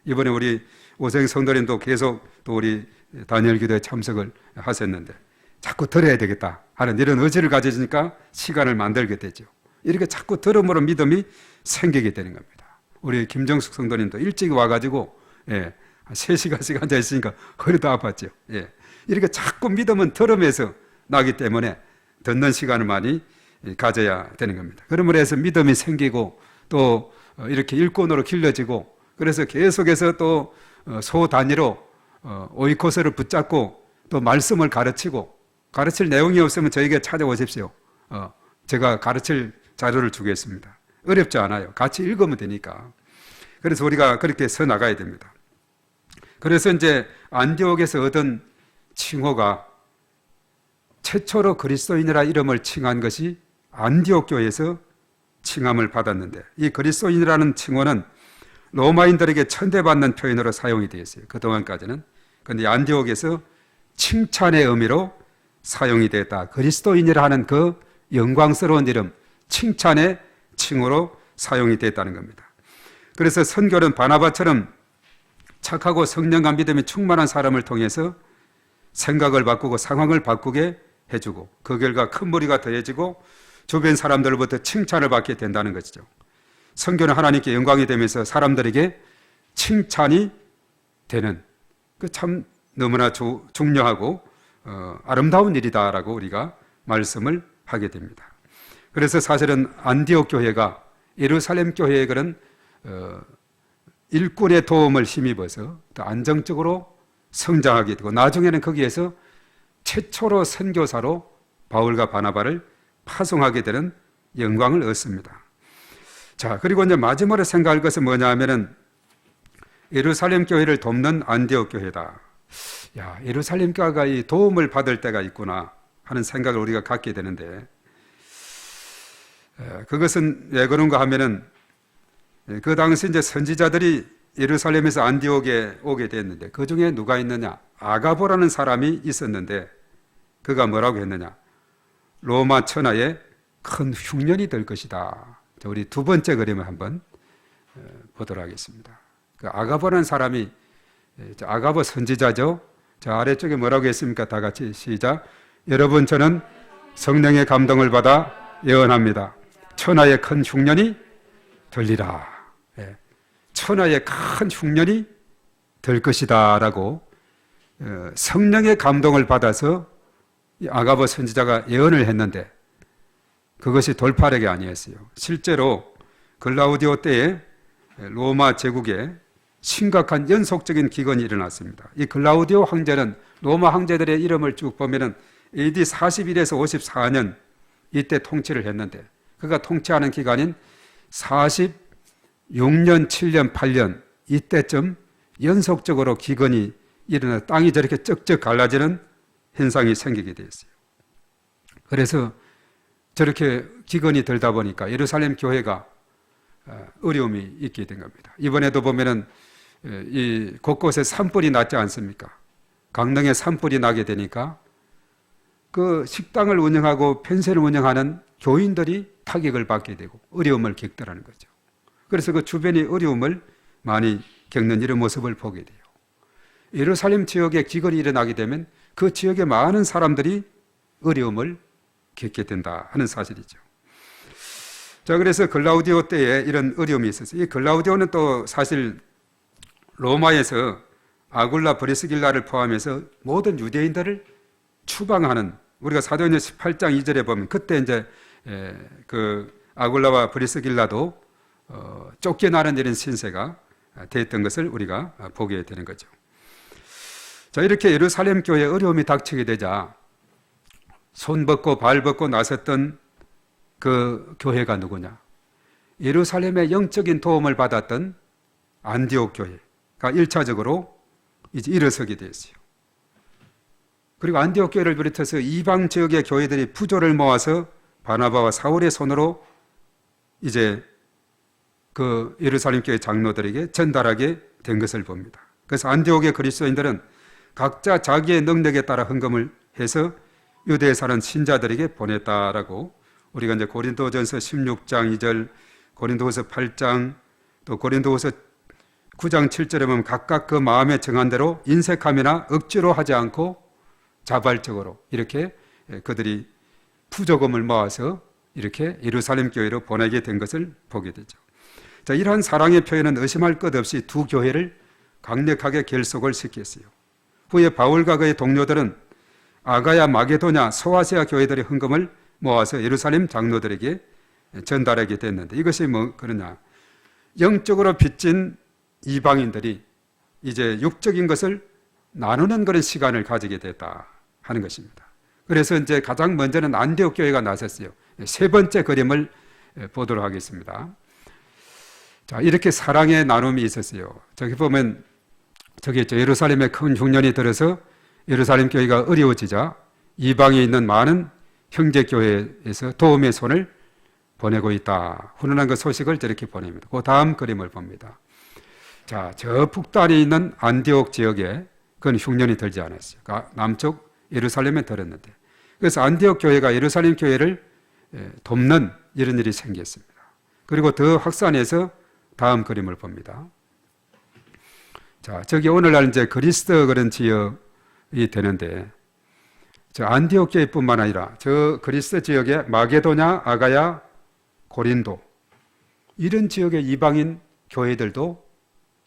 이번에 우리 오생 성도님도 계속 또 우리 다니엘 기도에 참석을 하셨는데 자꾸 들어야 되겠다 하는 이런 의지를 가지니까 시간을 만들게 되죠. 이렇게 자꾸 들음으로 믿음이 생기게 되는 겁니다. 우리 김정숙 성도님도 일찍 와가지고 3시간씩 앉아 있으니까 허리도 아팠죠. 이렇게 자꾸 믿음은 들음에서 나기 때문에 듣는 시간을 많이 가져야 되는 겁니다. 그러므로 해서 믿음이 생기고 또 이렇게 일꾼으로 길러지고 그래서 계속해서 또 소 단위로 오이코스를 붙잡고 또 말씀을 가르치고, 가르칠 내용이 없으면 저에게 찾아오십시오. 제가 가르칠 자료를 주겠습니다. 어렵지 않아요. 같이 읽으면 되니까. 그래서 우리가 그렇게 서 나가야 됩니다. 그래서 이제 안디옥에서 얻은 칭호가 최초로 그리스도인이라 이름을 칭한 것이 안디옥 교회에서 칭함을 받았는데, 이 그리스도인이라는 칭호는 로마인들에게 천대받는 표현으로 사용이 되었어요. 그동안까지는. 그런데 안디옥에서 칭찬의 의미로 사용이 됐다. 그리스도인이라 하는 그 영광스러운 이름, 칭찬의 칭호로 사용이 됐다는 겁니다. 그래서 선교는 바나바처럼 착하고 성령과 믿음이 충만한 사람을 통해서 생각을 바꾸고 상황을 바꾸게 해주고, 그 결과 큰 무리가 더해지고 주변 사람들로부터 칭찬을 받게 된다는 것이죠. 선교는 하나님께 영광이 되면서 사람들에게 칭찬이 되는, 그 참 너무나 중요하고 아름다운 일이다라고 우리가 말씀을 하게 됩니다. 그래서 사실은 안디옥 교회가 예루살렘 교회의 그런 일꾼의 도움을 힘입어서 더 안정적으로 성장하게 되고, 나중에는 거기에서 최초로 선교사로 바울과 바나바를 파송하게 되는 영광을 얻습니다. 자, 그리고 이제 마지막으로 생각할 것은 뭐냐 하면은 예루살렘 교회를 돕는 안디옥 교회다. 야, 예루살렘 교회가 이 도움을 받을 때가 있구나 하는 생각을 우리가 갖게 되는데, 그것은 왜 그런가 하면은 그 당시 이제 선지자들이 예루살렘에서 안디옥에 오게 됐는데, 그 중에 누가 있느냐? 아가보라는 사람이 있었는데, 그가 뭐라고 했느냐? 로마 천하에 큰 흉년이 될 것이다. 우리 두 번째 그림을 한번 보도록 하겠습니다. 그 아가보라는 사람이, 아가보 선지자죠. 자, 아래쪽에 뭐라고 했습니까? 다 같이 시작. 여러분, 저는 성령의 감동을 받아 예언합니다. 천하에 큰 흉년이 들리라. 천하에 큰 흉년이 될 것이다 라고 성령의 감동을 받아서 아가보 선지자가 예언을 했는데, 그것이 돌파력이 아니었어요. 실제로 글라우디오 때에 로마 제국에 심각한 연속적인 기근이 일어났습니다. 이 글라우디오 황제는 로마 황제들의 이름을 쭉 보면은 AD 41에서 54년 이때 통치를 했는데, 그가 통치하는 기간인 46년, 7년, 8년 이때쯤 연속적으로 기근이 일어나 땅이 저렇게 쩍쩍 갈라지는 현상이 생기게 되었어요. 그래서 저렇게 기근이 들다 보니까 예루살렘 교회가 어려움이 있게 된 겁니다. 이번에도 보면은 이 곳곳에 산불이 났지 않습니까? 강릉에 산불이 나게 되니까 그 식당을 운영하고 편의점을 운영하는 교인들이 타격을 받게 되고 어려움을 겪더라는 거죠. 그래서 그 주변이 어려움을 많이 겪는 이런 모습을 보게 돼요. 예루살렘 지역에 기근이 일어나게 되면 그 지역의 많은 사람들이 어려움을 겪게 된다 하는 사실이죠. 자, 그래서 글라우디오 때에 이런 어려움이 있었어요. 이 글라우디오는 또 사실 로마에서 아굴라 브리스길라를 포함해서 모든 유대인들을 추방하는, 우리가 사도행전 18장 2절에 보면 그때 이제 그 아굴라와 브리스길라도 쫓겨나는 이런 신세가 됐던 것을 우리가 보게 되는 거죠. 자, 이렇게 예루살렘 교회에 어려움이 닥치게 되자 손 벗고 발 벗고 나섰던 그 교회가 누구냐? 예루살렘의 영적인 도움을 받았던 안디옥 교회가 1차적으로 이제 일어서게 되었어요. 그리고 안디옥 교회를 비롯해서 이방 지역의 교회들이 부조를 모아서 바나바와 사울의 손으로 이제 그 예루살렘 교회 장로들에게 전달하게 된 것을 봅니다. 그래서 안디옥의 그리스도인들은 각자 자기의 능력에 따라 헌금을 해서 유대에 사는 신자들에게 보냈다라고 우리가 이제 고린도전서 16장 2절, 고린도후서 8장, 또 고린도후서 9장 7절에 보면 각각 그 마음에 정한 대로 인색함이나 억지로 하지 않고 자발적으로 이렇게 그들이 부조금을 모아서 이렇게 예루살렘 교회로 보내게 된 것을 보게 되죠. 자, 이러한 사랑의 표현은 의심할 것 없이 두 교회를 강력하게 결속을 시켰어요. 후에 바울과 그의 동료들은 아가야, 마게도냐, 소아시아 교회들의 헌금을 모아서 예루살렘 장로들에게 전달하게 됐는데, 이것이 뭐 그러냐? 영적으로 빚진 이방인들이 이제 육적인 것을 나누는 그런 시간을 가지게 됐다 하는 것입니다. 그래서 이제 가장 먼저는 안디옥 교회가 나섰어요. 세 번째 그림을 보도록 하겠습니다. 자, 이렇게 사랑의 나눔이 있었어요. 저기 보면 저기 예루살렘에 큰 흉년이 들어서 예루살렘 교회가 어려워지자 이방에 있는 많은 형제 교회에서 도움의 손을 보내고 있다. 훈훈한 그 소식을 저렇게 보냅니다. 그 다음 그림을 봅니다. 자, 저 북단에 있는 안디옥 지역에 그건 흉년이 들지 않았어요. 그러니까 남쪽 예루살렘에 들었는데, 그래서 안디옥 교회가 예루살렘 교회를 돕는 이런 일이 생겼습니다. 그리고 더 확산해서 다음 그림을 봅니다. 자, 저기 오늘날 이제 그리스 그런 지역이 되는데, 저 안디옥 교회뿐만 아니라 저 그리스 지역에 마게도냐, 아가야, 고린도 이런 지역의 이방인 교회들도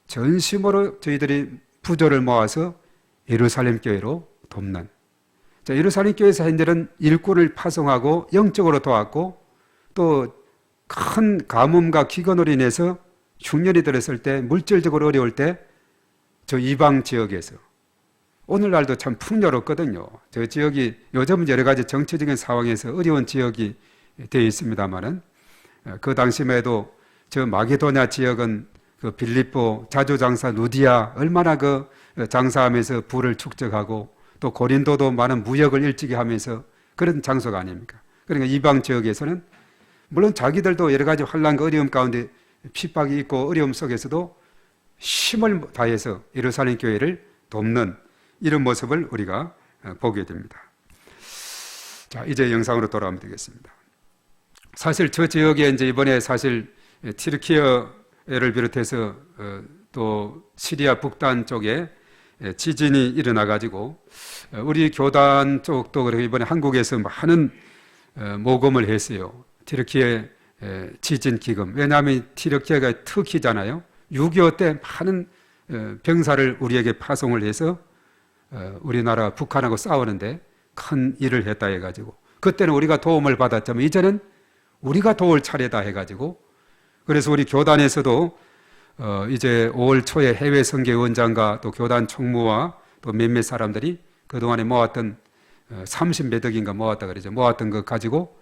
전심으로 저희들이 부조를 모아서 예루살렘 교회로 돕는, 자, 예루살렘 교회에서 현재는 일꾼을 파송하고 영적으로 도왔고 또 큰 가뭄과 기근으로 인해서 흉년이 들었을 때 물질적으로 어려울 때 저 이방 지역에서 오늘날도 참 풍요롭거든요. 저 지역이 요즘은 여러 가지 정치적인 상황에서 어려운 지역이 되어 있습니다만은 그 당시만 해도 저 마게도냐 지역은 그 빌립보 자주장사 누디아 얼마나 그 장사하면서 부를 축적하고 또 고린도도 많은 무역을 일찍이 하면서 그런 장소가 아닙니까? 그러니까 이방 지역에서는 물론 자기들도 여러 가지 환난과 어려움 가운데 핍박이 있고 어려움 속에서도 힘을 다해서 예루살렘 교회를 돕는 이런 모습을 우리가 보게 됩니다. 자, 이제 영상으로 돌아오면 되겠습니다. 사실 저 지역에 이제 이번에 사실 튀르키예를 비롯해서 또 시리아 북단 쪽에 지진이 일어나 가지고 우리 교단 쪽도 그리고 이번에 한국에서 많은 모금을 했어요. 튀르키예 지진 기금. 왜냐하면 튀르키예가 터키잖아요. 6.25 때 많은 병사를 우리에게 파송을 해서 우리나라 북한하고 싸우는데 큰 일을 했다 해가지고 그때는 우리가 도움을 받았지만 이제는 우리가 도울 차례다 해가지고 그래서 우리 교단에서도 이제 5월 초에 해외 선교원장과 또 교단 총무와 또 몇몇 사람들이 그동안에 모았던 30몇 억인가 모았다 그러죠. 모았던 것 가지고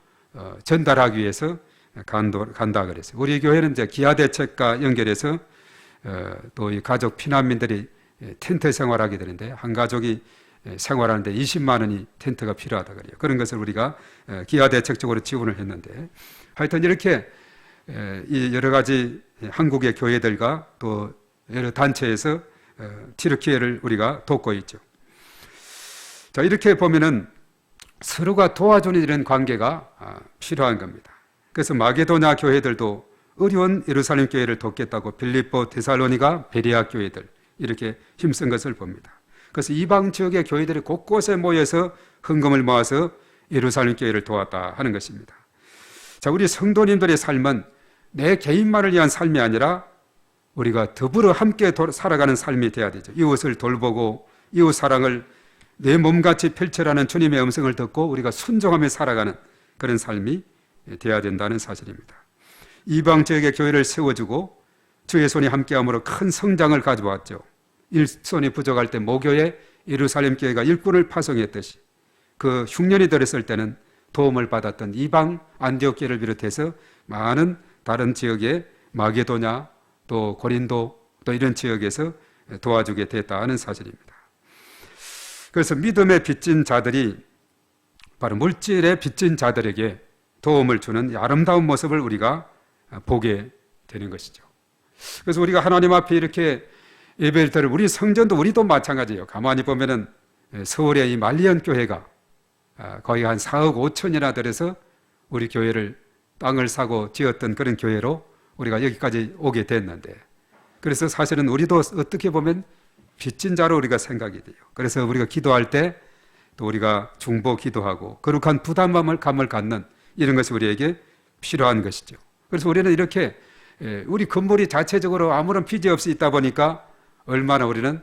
전달하기 위해서 간다 그랬어요. 우리 교회는 이제 기아대책과 연결해서 또 이 가족 피난민들이 텐트 생활하게 되는데 한 가족이 생활하는데 20만 원이 텐트가 필요하다 그래요. 그런 것을 우리가 기아대책적으로 지원을 했는데 하여튼 이렇게 이 여러 가지 한국의 교회들과 또 여러 단체에서 튀르키예를 우리가 돕고 있죠. 자, 이렇게 보면은 서로가 도와주는 이런 관계가 필요한 겁니다. 그래서 마게도냐 교회들도 어려운 예루살렘 교회를 돕겠다고 빌립보, 데살로니가, 베레아 교회들 이렇게 힘쓴 것을 봅니다. 그래서 이방 지역의 교회들이 곳곳에 모여서 헌금을 모아서 예루살렘 교회를 도왔다 하는 것입니다. 자, 우리 성도님들의 삶은 내 개인만을 위한 삶이 아니라 우리가 더불어 함께 살아가는 삶이 돼야 되죠. 이웃을 돌보고 이웃 사랑을 내 몸같이 펼쳐라는 주님의 음성을 듣고 우리가 순종하며 살아가는 그런 삶이 돼야 된다는 사실입니다. 이방 지역의 교회를 세워주고 주의 손이 함께함으로 큰 성장을 가져왔죠. 일손이 부족할 때 모교에 예루살렘 교회가 일꾼을 파송했듯이 그 흉년이 들었을 때는 도움을 받았던 이방 안디옥 교회를 비롯해서 많은 다른 지역의 마게도냐 또 고린도 또 이런 지역에서 도와주게 됐다는 사실입니다. 그래서 믿음의 빚진 자들이 바로 물질에 빚진 자들에게 도움을 주는 아름다운 모습을 우리가 보게 되는 것이죠. 그래서 우리가 하나님 앞에 이렇게 예배를 드릴 우리 성전도 우리도 마찬가지예요. 가만히 보면은 서울의 이 말리언 교회가 거의 한 4억 5천이나 들여서 우리 교회를 땅을 사고 지었던 그런 교회로 우리가 여기까지 오게 됐는데 그래서 사실은 우리도 어떻게 보면 빚진 자로 우리가 생각이 돼요. 그래서 우리가 기도할 때 또 우리가 중보 기도하고 거룩한 부담감을 갖는 이런 것이 우리에게 필요한 것이죠. 그래서 우리는 이렇게 우리 건물이 자체적으로 아무런 빚이 없이 있다 보니까 얼마나 우리는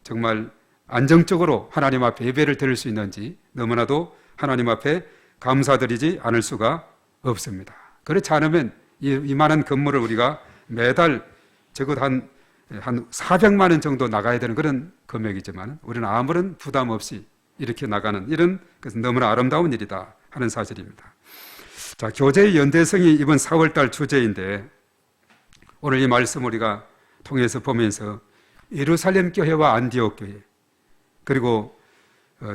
정말 안정적으로 하나님 앞에 예배를 드릴 수 있는지 너무나도 하나님 앞에 감사드리지 않을 수가 없습니다. 그렇지 않으면 이 많은 건물을 우리가 매달 적어도 한 한 400만 원 정도 나가야 되는 그런 금액이지만 우리는 아무런 부담 없이 이렇게 나가는 이런 것은 너무나 아름다운 일이다 하는 사실입니다. 자, 교제의 연대성이 이번 4월달 주제인데 오늘 이 말씀 우리가 통해서 보면서 예루살렘 교회와 안디옥 교회 그리고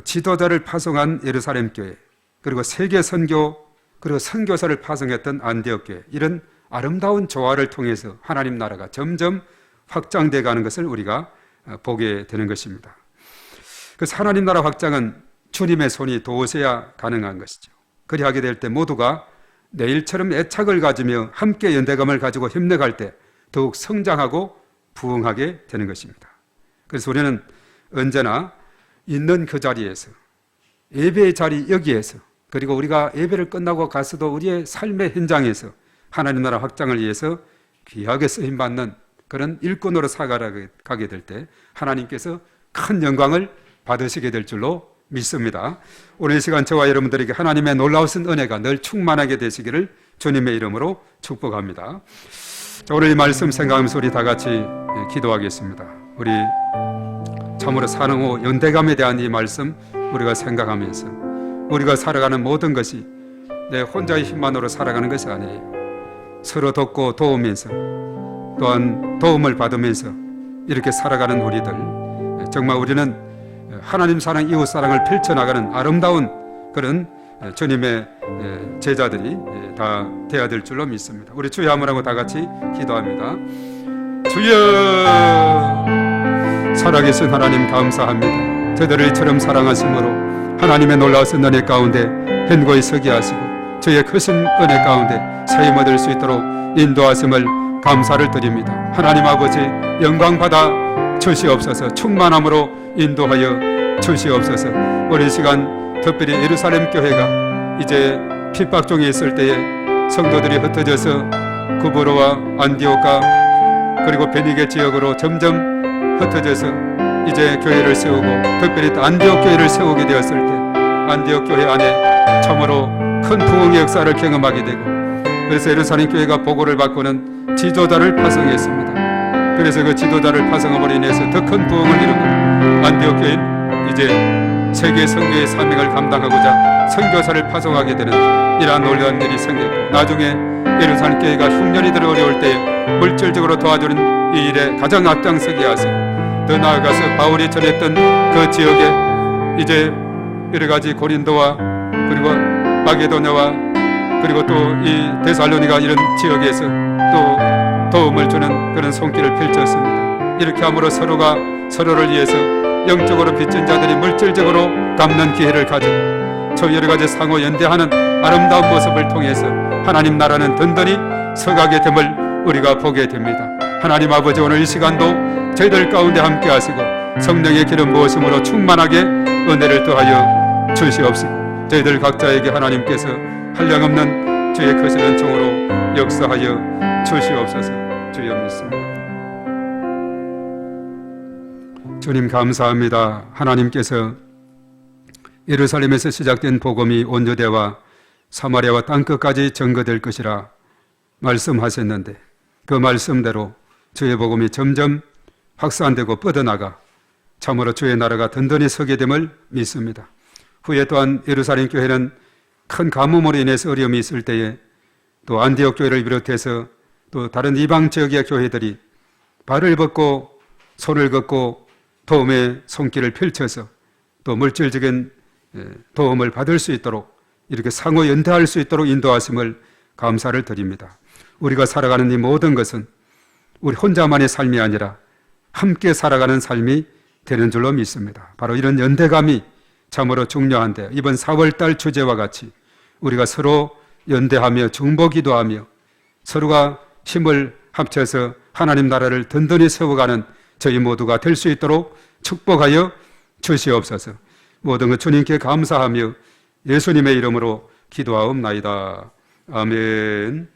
지도자를 파송한 예루살렘 교회 그리고 세계 선교 그리고 선교사를 파송했던 안디옥 교회 이런 아름다운 조화를 통해서 하나님 나라가 점점 확장돼 가는 것을 우리가 보게 되는 것입니다. 그래서 하나님 나라 확장은 주님의 손이 도우셔야 가능한 것이죠. 그리하게 될 때 모두가 내일처럼 애착을 가지며 함께 연대감을 가지고 협력할 때 더욱 성장하고 부흥하게 되는 것입니다. 그래서 우리는 언제나 있는 그 자리에서 예배의 자리 여기에서 그리고 우리가 예배를 끝나고 가서도 우리의 삶의 현장에서 하나님 나라 확장을 위해서 귀하게 쓰임받는 그런 일꾼으로 살아가게 될 때 하나님께서 큰 영광을 받으시게 될 줄로 믿습니다. 오늘 이 시간 저와 여러분들에게 하나님의 놀라우신 은혜가 늘 충만하게 되시기를 주님의 이름으로 축복합니다. 자, 오늘 이 말씀 생각하면서 우리 다 같이 기도하겠습니다. 우리 참으로 사랑호 연대감에 대한 이 말씀 우리가 생각하면서 우리가 살아가는 모든 것이 내 혼자의 힘만으로 살아가는 것이 아니에요. 서로 돕고 도우면서 또한 도움을 받으면서 이렇게 살아가는 우리들 정말 우리는 하나님 사랑 이웃 사랑을 펼쳐나가는 아름다운 그런 주님의 제자들이 다 되어야 될 줄로 믿습니다. 우리 주여 한번 하고 다 같이 기도합니다. 주여 살아계신 하나님 감사합니다. 저희들을 이처럼 사랑하심으로 하나님의 놀라우신 은혜 가운데 현고히 서게 하시고 저희의 크신 은혜 가운데 사임 얻을 수 있도록 인도하심을 감사를 드립니다. 하나님 아버지 영광 받아 주시옵소서. 충만함으로 인도하여 주시옵소서. 오늘 시간 특별히 예루살렘 교회가 이제 핍박 중에 있을 때에 성도들이 흩어져서 구브로와 안디옥과 그리고 베니게 지역으로 점점 흩어져서 이제 교회를 세우고 특별히 안디옥 교회를 세우게 되었을 때 안디옥 교회 안에 참으로 큰 부흥의 역사를 경험하게 되고 그래서 예루살렘 교회가 보고를 받고는 지도자를 파송했습니다. 그래서 그 지도자를 파송함으로 인해서 더 큰 부흥을 이루고 안디옥 교회는 이제 세계 선교의 사명을 감당하고자 선교사를 파송하게 되는 이러한 놀라운 일이 생겼고 나중에 예루살렘 교회가 흉년이 들어 어려울 때에 물질적으로 도와주는 이 일에 가장 앞장서게 하시고 더 나아가서 바울이 전했던 그 지역에 이제 여러 가지 고린도와 그리고 마게도냐와 그리고 또 이 데살로니가 이런 지역에서 또 도움을 주는 그런 손길을 펼쳤습니다. 이렇게 함으로 서로가 서로를 위해서 영적으로 빚진 자들이 물질적으로 갚는 기회를 가지고 저 여러 가지 상호 연대하는 아름다운 모습을 통해서 하나님 나라는 든든히 서가게 됨을 우리가 보게 됩니다. 하나님 아버지 오늘 이 시간도 저희들 가운데 함께 하시고 성령의 기름 부으심으로 충만하게 은혜를 더하여 주시옵시고 저희들 각자에게 하나님께서 한량없는 주의 크신 은총으로 역사하여 주시옵소서. 주여 믿습니다. 주님 감사합니다. 하나님께서 예루살렘에서 시작된 복음이 온 유대와 사마리아와 땅끝까지 전거될 것이라 말씀하셨는데 그 말씀대로 주의 복음이 점점 확산되고 뻗어나가 참으로 주의 나라가 든든히 서게 됨을 믿습니다. 후에 또한 예루살렘 교회는 큰 가뭄으로 인해서 어려움이 있을 때에 또 안디옥 교회를 비롯해서 또 다른 이방 지역의 교회들이 발을 벗고 손을 걷고 도움의 손길을 펼쳐서 또 물질적인 도움을 받을 수 있도록 이렇게 상호 연대할 수 있도록 인도하심을 감사를 드립니다. 우리가 살아가는 이 모든 것은 우리 혼자만의 삶이 아니라 함께 살아가는 삶이 되는 줄로 믿습니다. 바로 이런 연대감이 참으로 중요한데 이번 4월달 주제와 같이 우리가 서로 연대하며 중보기도하며 서로가 힘을 합쳐서 하나님 나라를 든든히 세워가는 저희 모두가 될 수 있도록 축복하여 주시옵소서. 모든 것 주님께 감사하며 예수님의 이름으로 기도하옵나이다. 아멘.